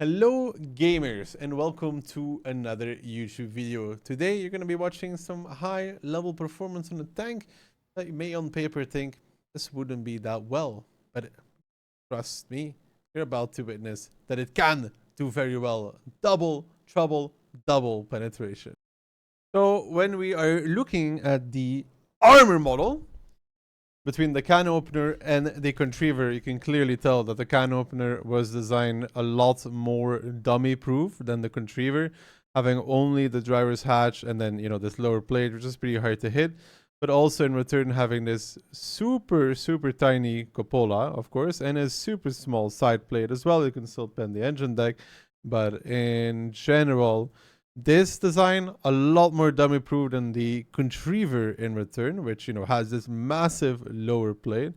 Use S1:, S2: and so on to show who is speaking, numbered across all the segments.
S1: Hello gamers and welcome to another YouTube video. Today you're going to be watching some high level performance on a tank that you may on paper think this wouldn't be that well, but trust me, you're about to witness that it can do very well. Double, trouble, double penetration. So when we are looking at the armor model, between the can opener and the Contriver, you can clearly tell that the can opener was designed a lot more dummy proof than the Contriver, having only the driver's hatch and then, this lower plate, which is pretty hard to hit, but also in return having this super tiny cupola, of course, and a super small side plate as well. You can still pen the engine deck, but in general, this design a lot more dummy proof than the Contriver in return, which has this massive lower plate,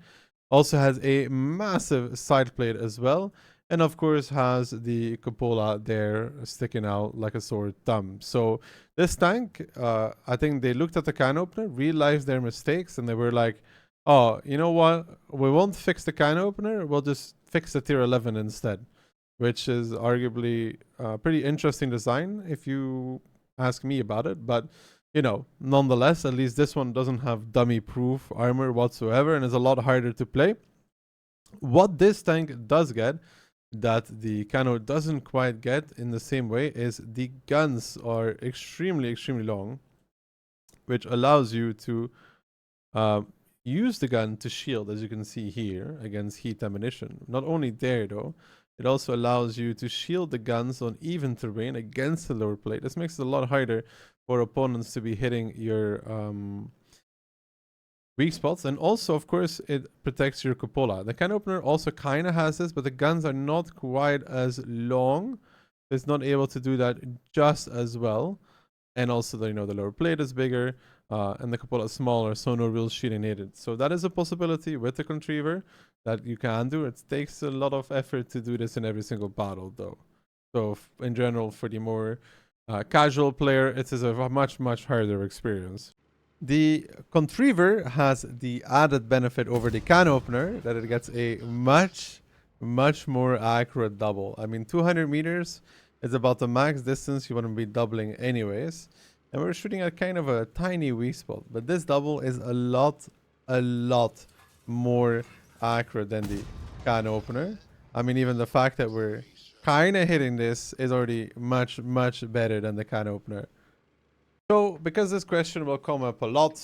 S1: also has a massive side plate as well, and of course has the cupola there sticking out like a sore thumb. So this tank, I think they looked at the can opener, realized their mistakes, and they were like, oh, you know what, we won't fix the can opener, we'll just fix the tier 11 instead, which is arguably a pretty interesting design if you ask me about it. But, nonetheless, at least this one doesn't have dummy-proof armor whatsoever and is a lot harder to play. What this tank does get that the Cano doesn't quite get in the same way is the guns are extremely long, which allows you to use the gun to shield, as you can see here, against heat ammunition. Not only there, though, it also allows you to shield the guns on even terrain against the lower plate. This makes it a lot harder for opponents to be hitting your weak spots. And also, of course, it protects your cupola. The can opener also kind of has this, but the guns are not quite as long. It's not able to do that just as well. And also, the lower plate is bigger and the cupola is smaller, so no real shielding needed. So that is a possibility with the Contriver that you can do. It takes a lot of effort to do this in every single battle, though. So in general, for the more casual player, it is a much harder experience. The Contriver has the added benefit over the can opener that it gets a much more accurate double. I mean, 200 meters is about the max distance you want to be doubling anyways. And we're shooting at kind of a tiny weak spot. But this double is a lot more accurate than the can opener. I mean, even the fact that we're kind of hitting this is already much better than the can opener. So, because this question will come up a lot,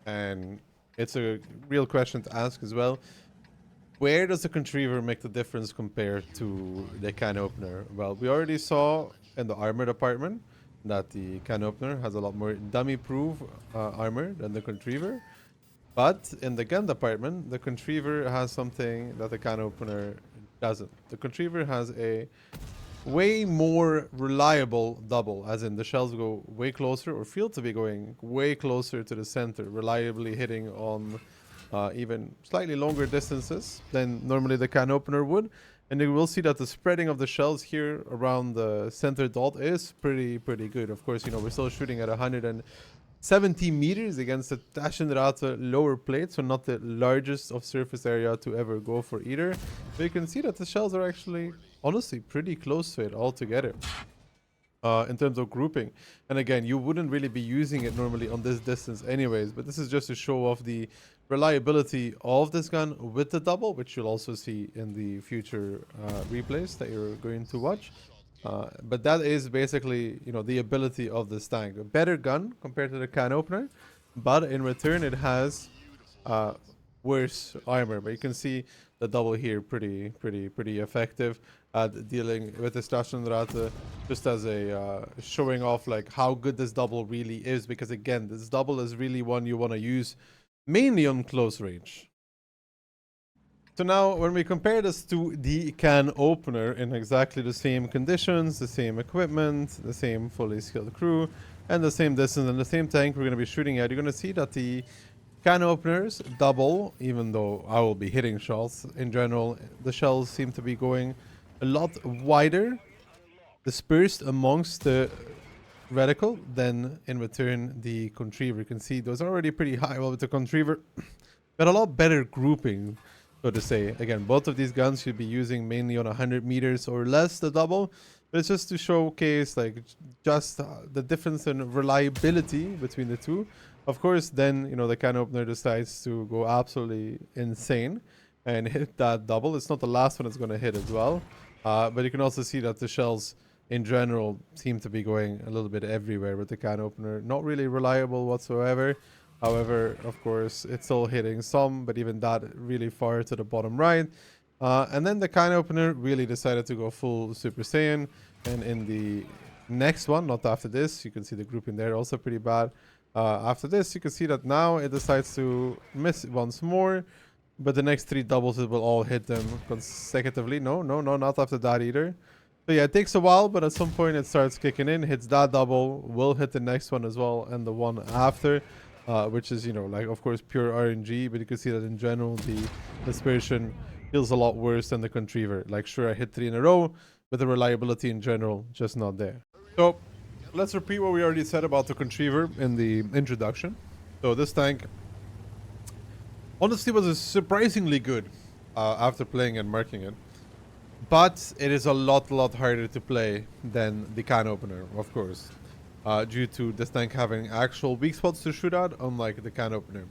S1: and it's a real question to ask as well, where does the Contriver make the difference compared to the can opener? Well, we already saw in the armor department that the can opener has a lot more dummy-proof armor than the Contriver. But in the gun department, the Contriver has something that the can opener doesn't. The Contriver has a way more reliable double, as in the shells go way closer or feel to be going way closer to the center, reliably hitting on even slightly longer distances than normally the can opener would. And you will see that the spreading of the shells here around the center dot is pretty good. Of course, we're still shooting at 170 meters against the Dakillzor lower plate, so not the largest of surface area to ever go for either. But you can see that the shells are actually, honestly, pretty close to it altogether. In terms of grouping. And again, you wouldn't really be using it normally on this distance anyways, but this is just to show off the reliability of this gun with the double, which you'll also see in the future replays that you're going to watch. But that is basically, the ability of this tank. A better gun compared to the can opener, but in return it has worse armor. But you can see the double here pretty effective at dealing with this Dakillzor, just as a showing off like how good this double really is, because again, this double is really one you want to use mainly on close range. So now when we compare this to the can opener in exactly the same conditions, the same equipment, the same fully skilled crew, and the same distance and the same tank we're going to be shooting at, you're going to see that the can openers double, even though I will be hitting shells. In general, the shells seem to be going a lot wider, dispersed amongst the reticle, than in return the Contriver. You can see those are already pretty high. Well, with the Contriver, got a lot better grouping. so to say. Again, both of these guns should be using mainly on 100 meters or less, the double. But it's just to showcase like just the difference in reliability between the two. Of course, then, you know, the can opener decides to go absolutely insane and hit that double. It's not the last one it's going to hit as well. But you can also see that the shells in general seem to be going a little bit everywhere with the can opener. Not really reliable whatsoever. However, of course, it's still hitting some, but even that really far to the bottom right. And then the can opener really decided to go full Super Saiyan. And in the next one, not after this, you can see the grouping there also pretty bad. After this, you can see that now it decides to miss once more. But the next 3 doubles, it will all hit them consecutively. No, not after that either. So yeah, it takes a while, but at some point it starts kicking in, hits that double, will hit the next one as well, and the one after. Which is, you know, like, of course, pure RNG, but you can see that in general, the dispersion feels a lot worse than the Contriver. Like, sure, I hit 3 in a row, but the reliability in general, just not there. So, let's repeat what we already said about the Contriver in the introduction. So, this tank, honestly, was surprisingly good after playing and marking it. But it is a lot harder to play than the can opener, of course. Due to this tank having actual weak spots to shoot at, unlike the can opener.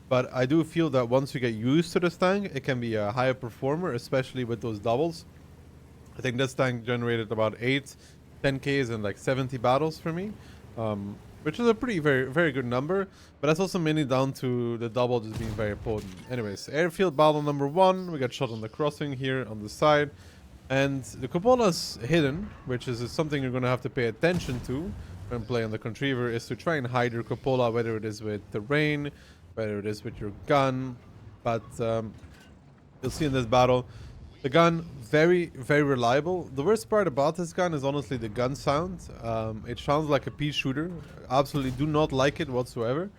S1: But I do feel that once you get used to this tank, it can be a higher performer, especially with those doubles. I think this tank generated about 8 10Ks and like 70 battles for me, which is a very good number. But that's also mainly down to the double just being very potent. Anyways, Airfield battle number 1. We got shot on the crossing here on the side. And the Cupola's hidden, which is something you're going to have to pay attention to when playing the Contriver, is to try and hide your cupola, whether it is with the rain, whether it is with your gun. But you'll see in this battle, the gun very reliable. The worst part about this gun is honestly the gun sound. It sounds like a pea shooter. Absolutely do not like it whatsoever.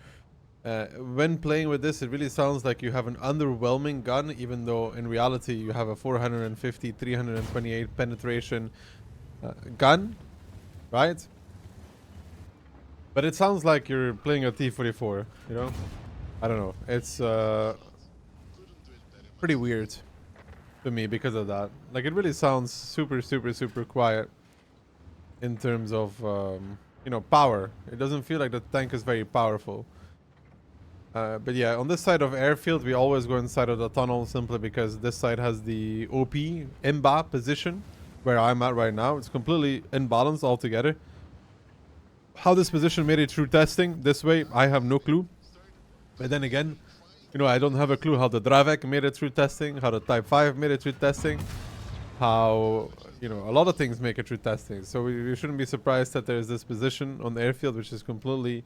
S1: When playing with this, it really sounds like you have an underwhelming gun, even though in reality you have a 450 328 penetration gun, right? But it sounds like you're playing a T-44, you know? I don't know. It's pretty weird to me because of that. Like, it really sounds super quiet in terms of, you know, power. It doesn't feel like the tank is very powerful. But yeah, on this side of Airfield, we always go inside of the tunnel simply because this side has the OP Imba position where I'm at right now. It's completely imbalanced altogether. How this position made it through testing this way, I have no clue. But then again, you know, I don't have a clue how the Dravek made it through testing, how the Type 5 made it through testing, how, you know, a lot of things make it through testing. So we shouldn't be surprised that there's this position on the airfield which is completely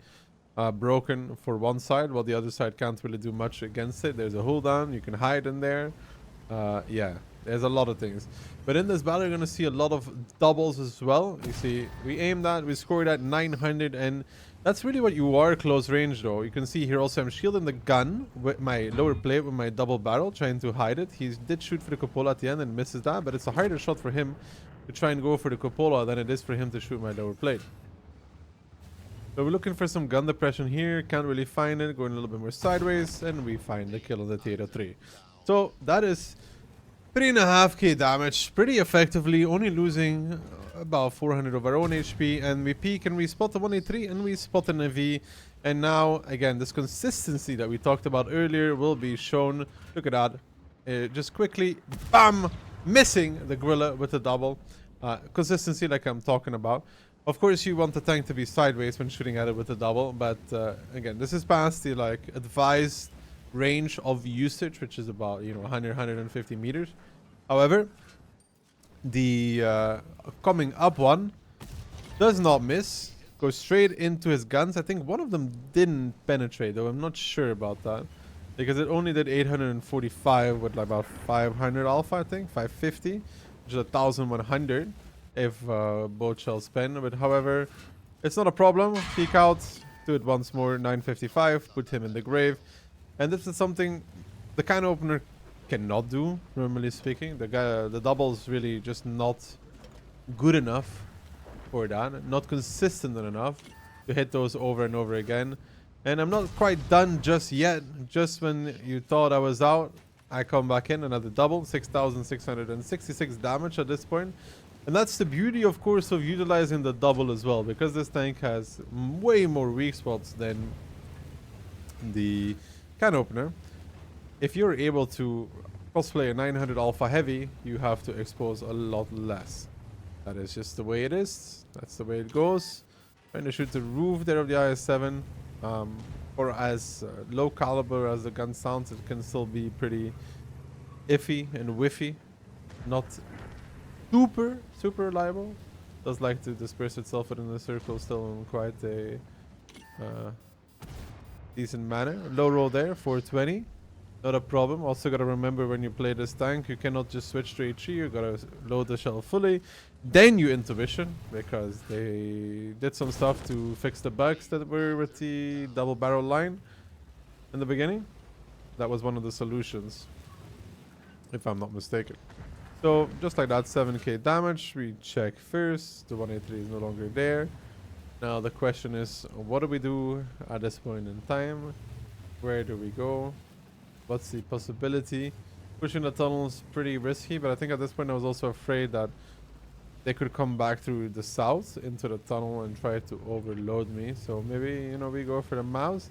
S1: broken for one side, while the other side can't really do much against it. There's a hold down, you can hide in there. Yeah, there's a lot of things. But in this battle, you're going to see a lot of doubles as well. You see, we aimed at, we scored at 900, and that's really what you are close range, though. You can see here also I'm shielding the gun with my lower plate with my double barrel, trying to hide it. He did shoot for the cupola at the end and misses that, but it's a harder shot for him to try and go for the cupola than it is for him to shoot my lower plate. So we're looking for some gun depression here. Can't really find it. Going a little bit more sideways, and we find the kill on the T803. So that is 3.5k damage, pretty effectively, only losing about 400 of our own HP, and we peek and we spot the 183 and we spot an AV. And now again, this consistency that we talked about earlier will be shown. Look at that, just quickly, bam, missing the gorilla with the double. Consistency like I'm talking about. Of course you want the tank to be sideways when shooting at it with the double, but again, this is past the like advised range of usage, which is about, you know, 100-150 meters. However, the coming up one does not miss, goes straight into his guns. I think one of them didn't penetrate, though I'm not sure about that, because it only did 845 with like about 500 alpha, I think 550, which is 1100 if both shells pen. But however, it's not a problem. Peek out, do it once more, 955, put him in the grave. And this is something the can opener cannot do, normally speaking. The double's really just not good enough for that, not consistent enough to hit those over and over again. And I'm not quite done just yet. Just when you thought I was out, I come back in, another double, 6,666 damage at this point. And that's the beauty, of course, of utilizing the double as well, because this tank has way more weak spots than the can opener. If you're able to cosplay a 900 alpha heavy, you have to expose a lot less. That is just the way it is. That's the way it goes. Trying to shoot the roof there of the IS-7. Or as low caliber as the gun sounds, it can still be pretty iffy and whiffy. Not super reliable. Does like to disperse itself within the circle still in quite a decent manner. Low roll there, 420. Not a problem. Also gotta remember when you play this tank, you cannot just switch to HE. You gotta load the shell fully. Then you intuition, because they did some stuff to fix the bugs that were with the double barrel line in the beginning. That was one of the solutions, if I'm not mistaken. So just like that, 7k damage. We check first. The 183 is no longer there. Now the question is, what do we do at this point in time? Where do we go? What's the possibility? Pushing the tunnel is pretty risky, but I think at this point I was also afraid that they could come back through the south into the tunnel and try to overload me. So maybe, you know, we go for the mouse.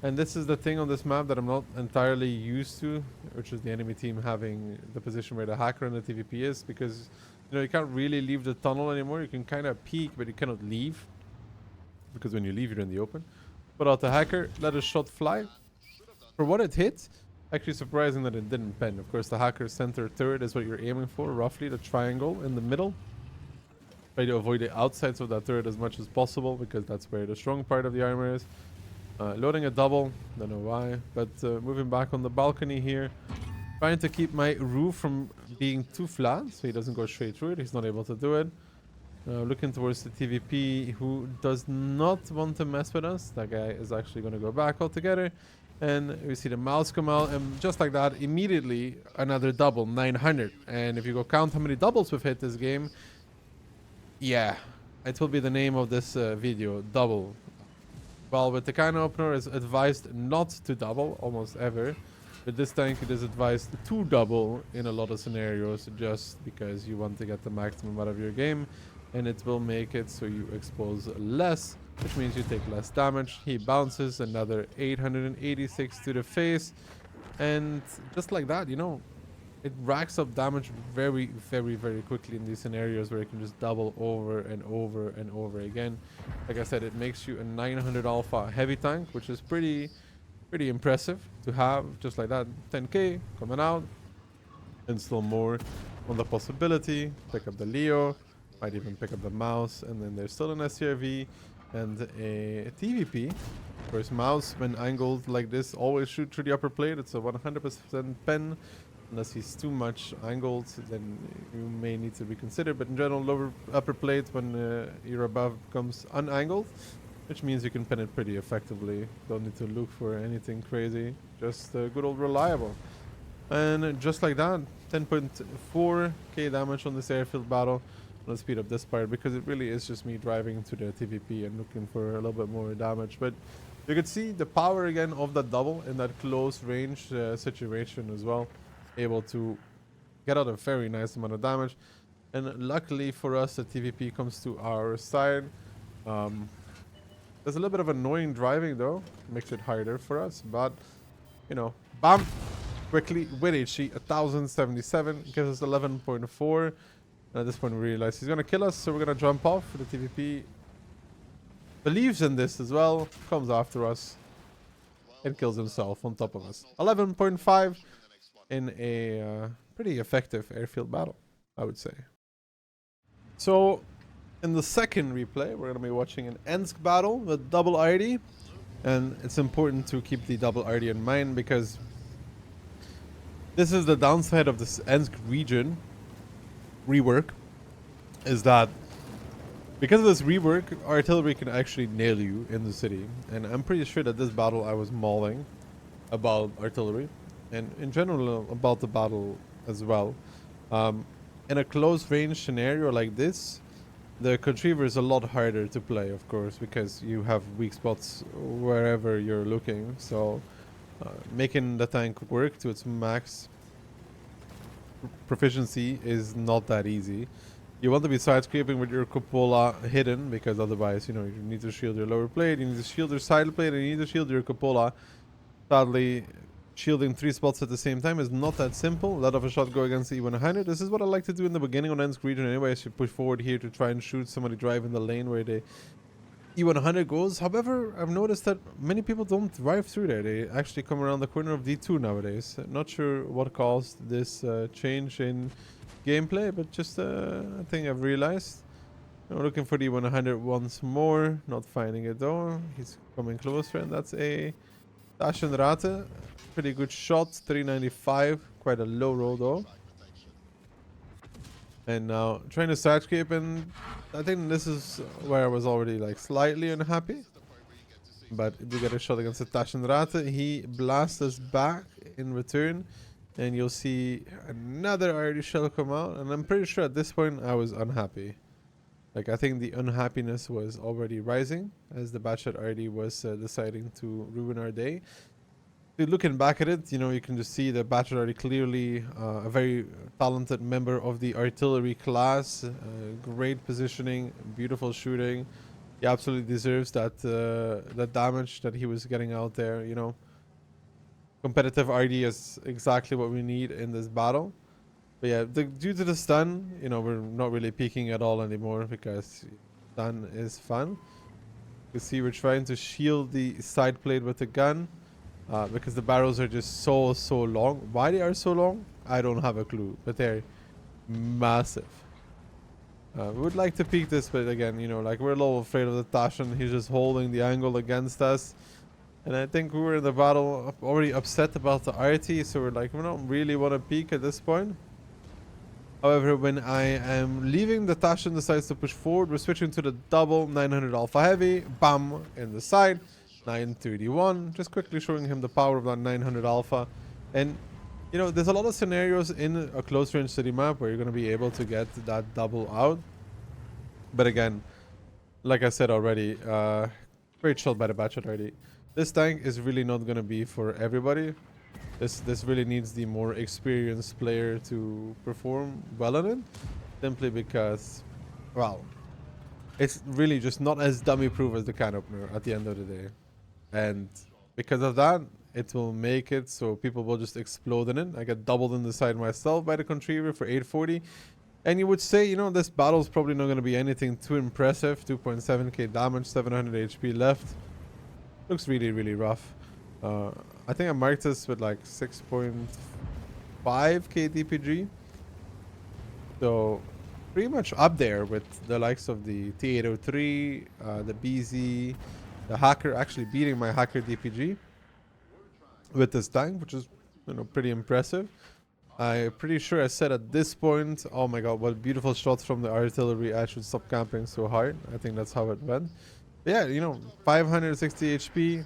S1: And this is the thing on this map that I'm not entirely used to, which is the enemy team having the position where the hacker and the TVP is, because, you know, you can't really leave the tunnel anymore. You can kind of peek, but you cannot leave, because when you leave, you're in the open. Put out the hacker, let a shot fly. For what it hit, actually surprising that it didn't pen. Of course, the hacker center turret is what you're aiming for, roughly, the triangle in the middle. Try to avoid the outsides of that turret as much as possible, because that's where the strong part of the armor is. Loading a double, don't know why, but moving back on the balcony here. Trying to keep my roof from being too flat, so he doesn't go straight through it. He's not able to do it. Looking towards the TVP, who does not want to mess with us. That guy is actually going to go back altogether. And we see the mouse come out, and just like that, immediately another double, 900. And if you go count how many doubles we've hit this game, yeah, it will be the name of this video, double. Well, with the can opener, it's advised not to double almost ever. With this tank, it is advised to double in a lot of scenarios, just because you want to get the maximum out of your game, and it will make it so you expose less, which means you take less damage. He bounces another 886 to the face, and just like that, you know, it racks up damage very quickly in these scenarios where it can just double over and over and over again. Like I said, it makes you a 900 alpha heavy tank, which is pretty impressive to have. Just like that, 10k coming out, and still more on the possibility. Pick up the Leo, might even pick up the mouse, and then there's still an SCRV and a TVP. Of course, mouse when angled like this always shoot through the upper plate. It's a 100% pen. Unless he's too much angled, then you may need to reconsider. But in general, lower upper plate when you're above becomes unangled, which means you can pen it pretty effectively. Don't need to look for anything crazy. Just good old reliable. And just like that, 10.4k damage on this airfield battle. Let's speed up this part, because it really is just me driving to the TVP and looking for a little bit more damage. But you can see the power again of that double in that close range situation as well. Able to get out a very nice amount of damage, and luckily for us, the TVP comes to our side. There's a little bit of annoying driving though, makes it harder for us, but you know, bam, quickly with HE 1077 gives us 11.4, and at this point we realize he's gonna kill us, so we're gonna jump off. The TVP believes in this as well, comes after us and kills himself on top of us. 11.5 in a pretty effective airfield battle, I would say. So in the second replay, we're going to be watching an Ensk battle with double RD, and it's important to keep the double RD in mind, because this is the downside of this Ensk region rework, is that because of this rework, artillery can actually nail you in the city. And I'm pretty sure that this battle I was mauling about artillery, and in general about the battle as well. In a close range scenario like this, the Contriver is a lot harder to play, of course, because you have weak spots wherever you're looking. So making the tank work to its max proficiency is not that easy. You want to be side scraping with your cupola hidden, because otherwise, you know, you need to shield your lower plate, you need to shield your side plate, and you need to shield your cupola. Sadly, shielding 3 spots at the same time is not that simple. Let off a shot, go against the E100. This is what I like to do in the beginning on Ensk region anyway. I should push forward here to try and shoot somebody drive in the lane where the E100 goes. However, I've noticed that many people don't drive through there. They actually come around the corner of D2 nowadays. Not sure what caused this change in gameplay, but just a thing I've realized. I'm looking for the 100 once more, not finding it though. He's coming closer, and that's a Taschenrate. Pretty good shot, 395, quite a low roll though. And now trying to sidescape, and I think this is where I was already like slightly unhappy. But we get a shot against the Taschenrate. He blasts us back in return. And you'll see another Irish shell come out. And I'm pretty sure at this point I was unhappy. Like, I think the unhappiness was already rising as the batchet already was deciding to ruin our day. Looking back at it, you know, you can just see that batchet already clearly a very talented member of the artillery class. Great positioning, beautiful shooting. He absolutely deserves that damage that he was getting out there, you know. Competitive RD is exactly what we need in this battle. But yeah, due to the stun, you know, we're not really peeking at all anymore because stun is fun. You see we're trying to shield the side plate with the gun because the barrels are just so long. Why they are so long, I don't have a clue, but they're massive. We would like to peek this, but again, you know, like, we're a little afraid of the Taschen. He's just holding the angle against us. And I think we were in the battle already upset about the RT, so we're like, we don't really want to peek at this point. However, when I am leaving, the Taschen decides to push forward. We're switching to the double 900 Alpha Heavy. Bam! In the side. 931. Just quickly showing him the power of that 900 Alpha. And, you know, there's a lot of scenarios in a close range city map where you're going to be able to get that double out. But again, like I said already, great shot by the batchet already. This tank is really not going to be for everybody. This really needs the more experienced player to perform well on it. Simply because, well, it's really just not as dummy proof as the can opener at the end of the day. And because of that, it will make it so people will just explode in it. I get doubled in the side myself by the Contriver for 840. And you would say, you know, this battle is probably not going to be anything too impressive. 2.7k damage, 700 HP left. Looks really, really rough. I think I marked this with like 6.5k DPG. So pretty much up there with the likes of the T803, the BZ, the Hacker, actually beating my Hacker DPG with this tank, which is, you know, pretty impressive. I'm pretty sure I said at this point, oh my god, what beautiful shots from the artillery. I should stop camping so hard. I think that's how it went. But yeah, you know, 560 HP,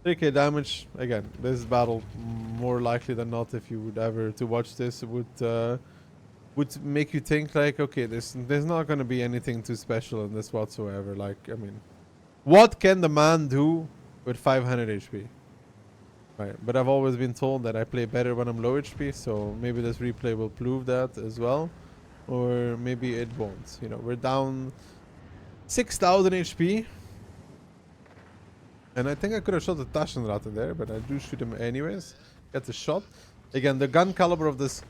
S1: 3k damage. Again, this battle, more likely than not, if you would ever to watch this, would make you think like, okay, there's not going to be anything too special in this whatsoever. Like, I mean, what can the man do with 500 HP? Right, but I've always been told that I play better when I'm low HP, so maybe this replay will prove that as well, or maybe it won't. You know, we're down 6,000 HP, and I think I could have shot the Taschenrate there, but I do shoot him anyways. Get the shot. Again, the gun caliber of this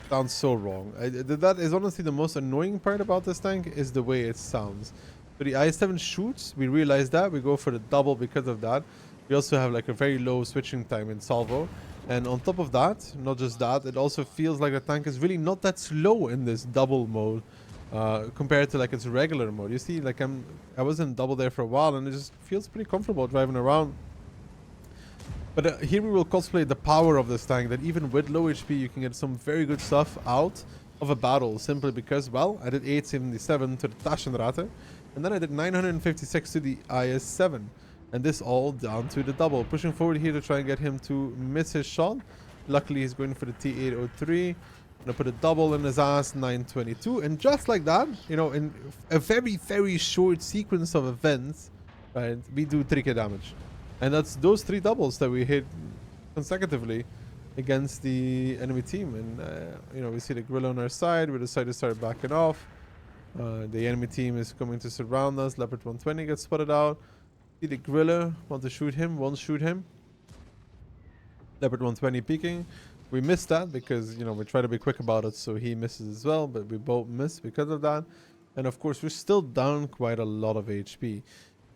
S1: sounds so wrong. That is honestly the most annoying part about this tank, is the way it sounds. So the i7 shoots, we realize that, we go for the double because of that. We also have like a very low switching time in salvo. And on top of that, not just that, it also feels like the tank is really not that slow in this double mode compared to like its regular mode. You see, like I was in double there for a while, and it just feels pretty comfortable driving around. But here we will cosplay the power of this tank, that even with low HP you can get some very good stuff out of a battle, simply because, well, I did 877 to the Taschenrate, and then I did 956 to the IS-7. And this all down to the double. Pushing forward here to try and get him to miss his shot. Luckily, he's going for the T803. Gonna put a double in his ass, 922. And just like that, you know, in a very, very short sequence of events, right, we do 3k damage. And that's those 3 doubles that we hit consecutively. against the enemy team. And, you know, we see the gorilla on our side. We decide to start backing off. The enemy team is coming to surround us. Leopard 120 gets spotted out. See the gorilla, want to shoot him, won't shoot him. Leopard 120 peeking. We missed that because, you know, we try to be quick about it, so he misses as well, but we both miss because of that. And of course, we're still down quite a lot of HP.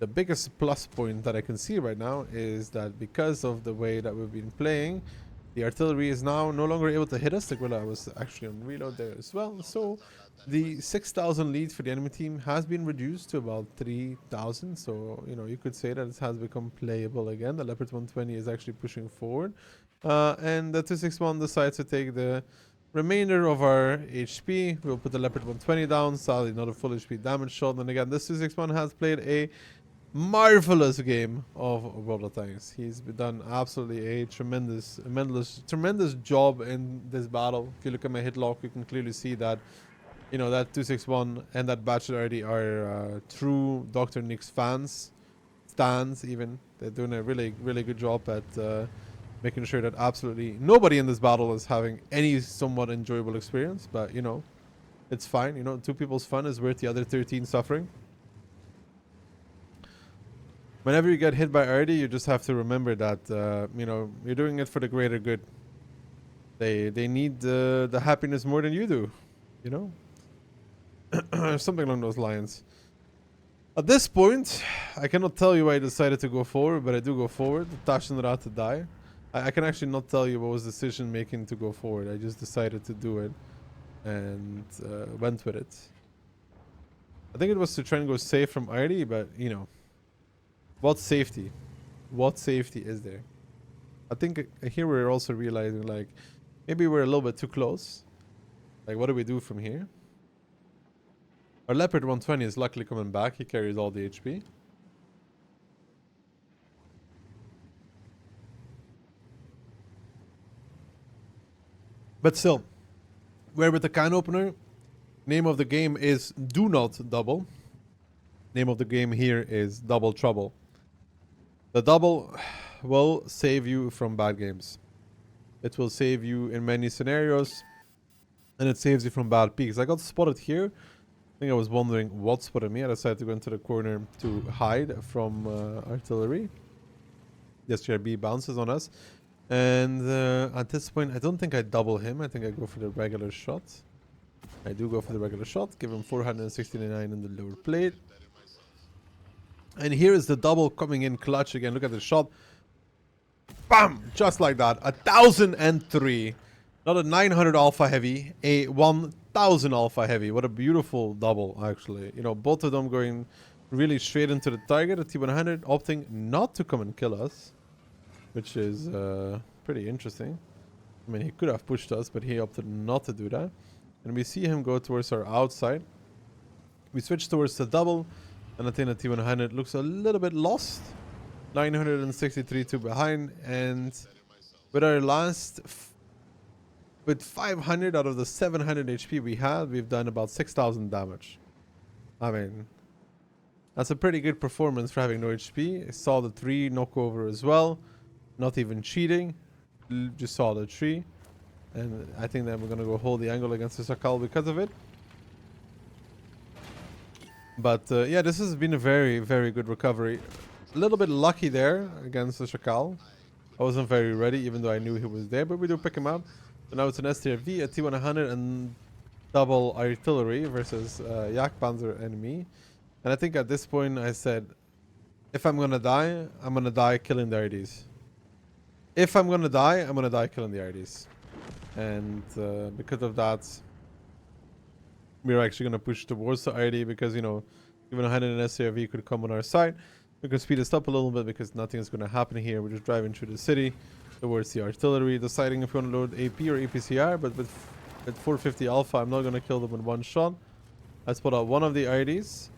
S1: The biggest plus point that I can see right now is that because of the way that we've been playing, the artillery is now no longer able to hit us. The gorilla was actually on reload there as well. So the 6,000 lead for the enemy team has been reduced to about 3,000. So, you know, you could say that it has become playable again. The Leopard 120 is actually pushing forward. And the 261 decides to take the remainder of our HP. We'll put the Leopard 120 down. Sadly, not a full HP damage shot. And again, this 261 has played a marvelous game of World of Tanks. He's done absolutely a tremendous job in this battle. If you look at my hit log, you can clearly see that, you know, that 261 and that Bachelor already are true Dr. Nick's stands even. They're doing a really good job at making sure that absolutely nobody in this battle is having any somewhat enjoyable experience. But, you know, it's fine. You know, 2 people's fun is worth the other 13 suffering. Whenever you get hit by RD, you just have to remember that, you know, you're doing it for the greater good. They need the happiness more than you do, you know? Something along those lines. At this point, I cannot tell you why I decided to go forward, but I do go forward. to die. I can actually not tell you what was the decision making to go forward. I just decided to do it and went with it. I think it was to try and go safe from RD, but, you know. What safety? What safety is there? I think here we're also realizing, like, maybe we're a little bit too close. Like, what do we do from here? Our Leopard 120 is luckily coming back. He carries all the HP. But still, we're with the can opener. Name of the game is Do Not Double. Name of the game here is Double Trouble. The double will save you from bad games. It will save you in many scenarios, and it saves you from bad peaks. I got spotted here. I think I was wondering what spotted me. I decided to go into the corner to hide from artillery. The STRB bounces on us. And at this point, I don't think I double him. I think I go for the regular shot. I do go for the regular shot. Give him 469 in the lower plate. And here is the double coming in clutch again. Look at the shot. Bam! Just like that. 1,003. Not a 900 alpha heavy. A 1,000 alpha heavy. What a beautiful double, actually. You know, both of them going really straight into the target. A T100 opting not to come and kill us. Which is pretty interesting. I mean, he could have pushed us, but he opted not to do that. And we see him go towards our outside. We switch towards the double. And I think the T100 looks a little bit lost. 963 to behind. And with our last... with 500 out of the 700 HP we had, we've done about 6,000 damage. I mean... that's a pretty good performance for having no HP. I saw the 3 knockover as well. Not even cheating. Just saw the 3. And I think that we're going to go hold the angle against the Sakal because of it. But yeah, this has been a very good recovery. A little bit lucky there against the Shakal. I wasn't very ready, even though I knew he was there. But we do pick him up. So now it's an STRV, a T100, and double artillery versus Yak Panzer enemy. And I think at this point I said, if I'm going to die, I'm going to die killing the RDs. If I'm going to die, I'm going to die killing the RDs. And because of that... we're actually going to push towards the RD because, you know, even a 100 SCRV could come on our side. We can speed this up a little bit because nothing is going to happen here. We're just driving through the city towards the artillery, deciding if we want to load AP or APCR. But with 450 alpha, I'm not going to kill them in one shot. I spot out one of the RDs.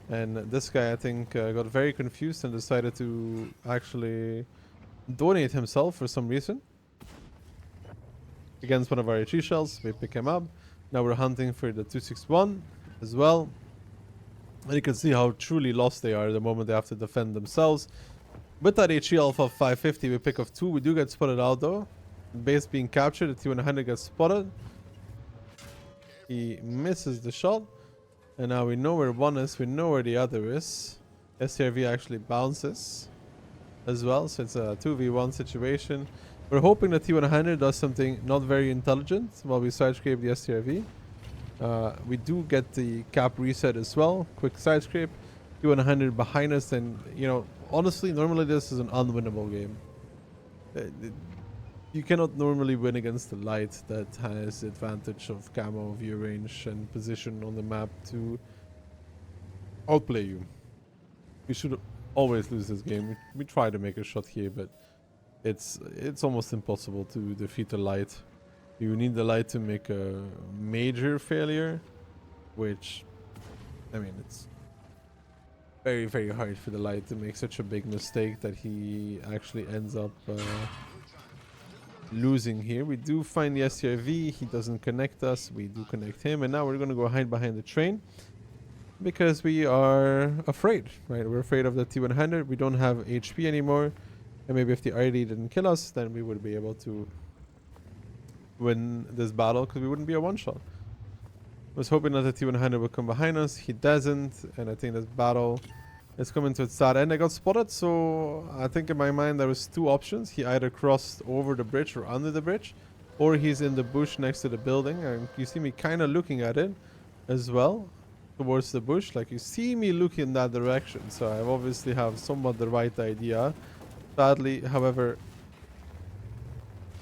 S1: And this guy, I think, got very confused and decided to actually donate himself for some reason. Against one of our HE shells. We pick him up. Now we're hunting for the 261 as well. And you can see how truly lost they are the moment they have to defend themselves. With that HE alpha of 550, we pick off 2. We do get spotted out though. Base being captured. The T100 gets spotted. He misses the shot. And now we know where one is. We know where the other is. STRV actually bounces as well. So it's a 2v1 situation. We're hoping the T100 does something not very intelligent while we side scrape the STRV. We do get the cap reset as well. Quick side scrape. T100 behind us. And, you know, honestly, normally this is an unwinnable game. You cannot normally win against the light that has advantage of camo, view range, and position on the map to outplay you. We should always lose this game. We try to make a shot here, but it's almost impossible to defeat the light. You need the light to make a major failure, which, I mean, it's very, very hard for the light to make such a big mistake that he actually ends up losing here. We do find the STRV. He doesn't connect us. We do connect him. And now we're going to go hide behind the train because we are afraid, right? We're afraid of the T100. We don't have HP anymore. And maybe if the RD didn't kill us, then we would be able to win this battle because we wouldn't be a one-shot. I was hoping that the T100 would come behind us. He doesn't. And I think this battle is coming to its sad end. I got spotted, so I think in my mind there was two options. He either crossed over the bridge or under the bridge, or he's in the bush next to the building. And you see me kind of looking at it as well, towards the bush. Like, you see me looking in that direction, so I obviously have somewhat the right idea. Sadly, however,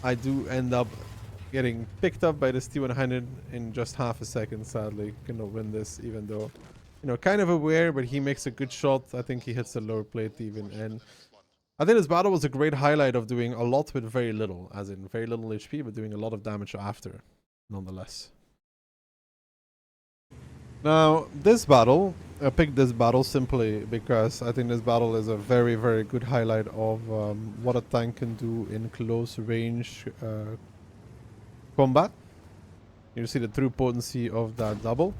S1: I do end up getting picked up by this T100 in just half a second. Sadly, cannot win this, even though, you know, kind of aware, but he makes a good shot. I think he hits the lower plate even. And I think this battle was a great highlight of doing a lot with very little, as in very little HP, but doing a lot of damage after, nonetheless. Now, this battle, I picked this battle simply because I think this battle is a very, very good highlight of what a tank can do in close range combat. You see the true potency of that double.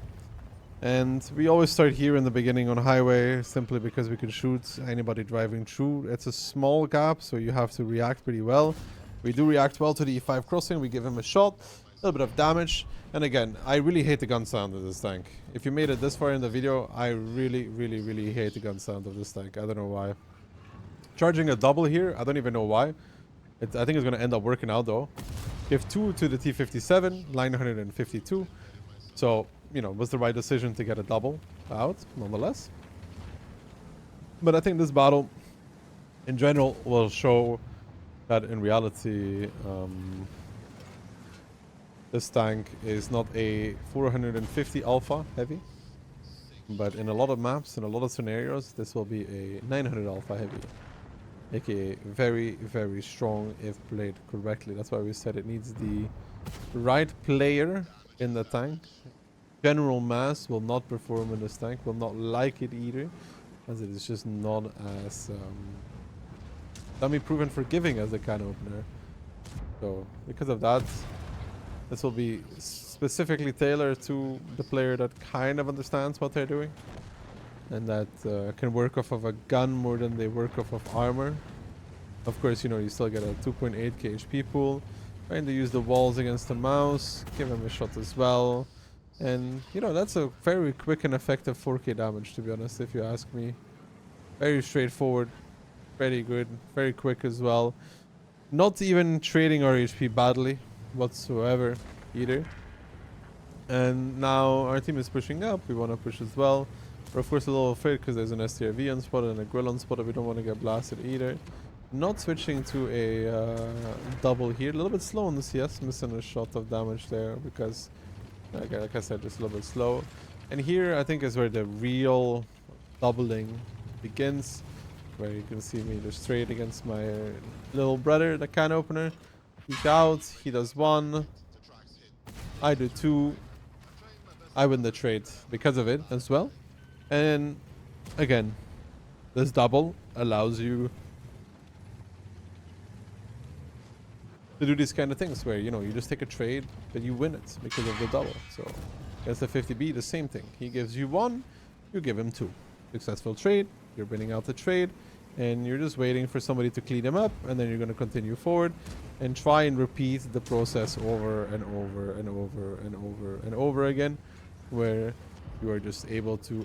S1: And we always start here in the beginning on highway simply because we can shoot anybody driving through. It's a small gap, so you have to react pretty well. We do react well to the E5 crossing. We give him a shot, a little bit of damage. And again, I really hate the gun sound of this tank. If you made it this far in the video, I really, really, really hate the gun sound of this tank. I don't know why. Charging a double here, I don't even know why. I think it's going to end up working out though. Give 2 to the T57, 952. So, you know, was the right decision to get a double out, nonetheless. But I think this battle, in general, will show that in reality, this tank is not a 450 alpha heavy, but in a lot of maps, in a lot of scenarios, this will be a 900 alpha heavy, aka very, very strong if played correctly. That's why we said it needs the right player in the tank. General mass will not perform in this tank, will not like it either, as it is just not as dummy proven forgiving as the can opener. So because of that, this will be specifically tailored to the player that kind of understands what they're doing and that can work off of a gun more than they work off of armor. Of course, you know, you still get a 2.8 HP pool. Trying to use the walls against the mouse, give him a shot as well. And, you know, that's a very quick and effective 4k damage, to be honest, if you ask me. Very straightforward, very good, very quick as well. Not even trading our HP badly whatsoever either. And now our team is pushing up. We want to push as well. We're of course a little afraid because there's an STRV unspotted and a grill unspotted. We don't want to get blasted either. Not switching to a double here. A little bit slow on the CS, missing a shot of damage there because, like I said, just a little bit slow. And here I think is where the real doubling begins, where you can see me just trade against my little brother, the can opener. He's out, he does 1, I do 2. I win the trade because of it as well. And again, this double allows you to do these kind of things where, you know, you just take a trade, but you win it because of the double. So against the 50B, the same thing. He gives you 1, you give him 2. Successful trade, you're winning out the trade. and you're just waiting for somebody to clean them up, and then you're going to continue forward and try and repeat the process over and over and over and over and over again, where you are just able to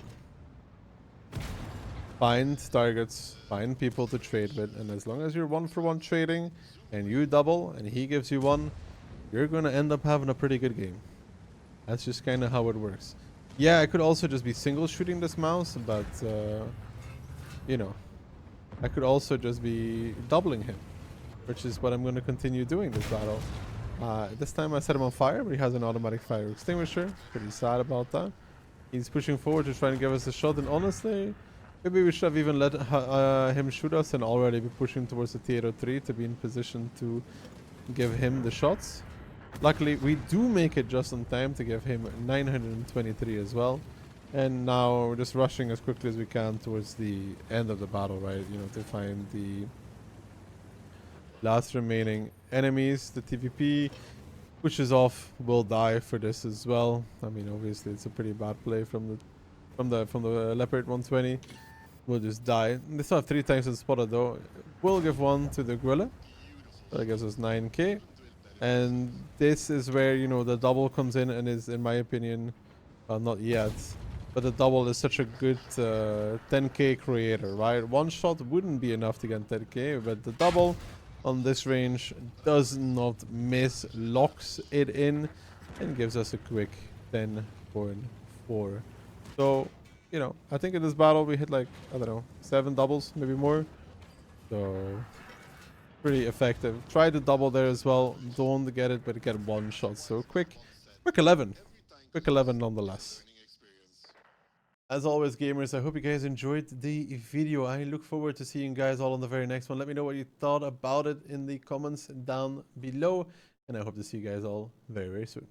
S1: find targets, find people to trade with, and as long as you're 1-for-1 trading and you double and he gives you 1, you're going to end up having a pretty good game. That's just kind of how it works. Yeah, I could also just be single shooting this mouse, but you know, I could also just be doubling him, which is what I'm going to continue doing this battle. This time I set him on fire, but he has an automatic fire extinguisher. Pretty sad about that. He's pushing forward to try and give us a shot, and honestly, maybe we should have even let him shoot us and already be pushing towards the T03 to be in position to give him the shots. Luckily, we do make it just in time to give him 923 as well. And now we're just rushing as quickly as we can towards the end of the battle, right? You know, to find the last remaining enemies. The TVP pushes off, will die for this as well. I mean, obviously it's a pretty bad play from the Leopard 120. We'll just die. They still have 3 tanks in spotted though. We'll give 1 to the Gorilla. That gives us 9k. And this is where, you know, the double comes in and is, in my opinion, not yet, but the double is such a good 10k creator, right? One shot wouldn't be enough to get 10k, but the double on this range does not miss, locks it in, and gives us a quick 10.4. So, you know, I think in this battle we hit like, I don't know, 7 doubles, maybe more. So, pretty effective. Try to double there as well. Don't get it, but get 1 shot. So, quick 11. Quick 11 nonetheless. As always, gamers, I hope you guys enjoyed the video. I look forward to seeing you guys all on the very next one. Let me know what you thought about it in the comments down below. And I hope to see you guys all very, very soon.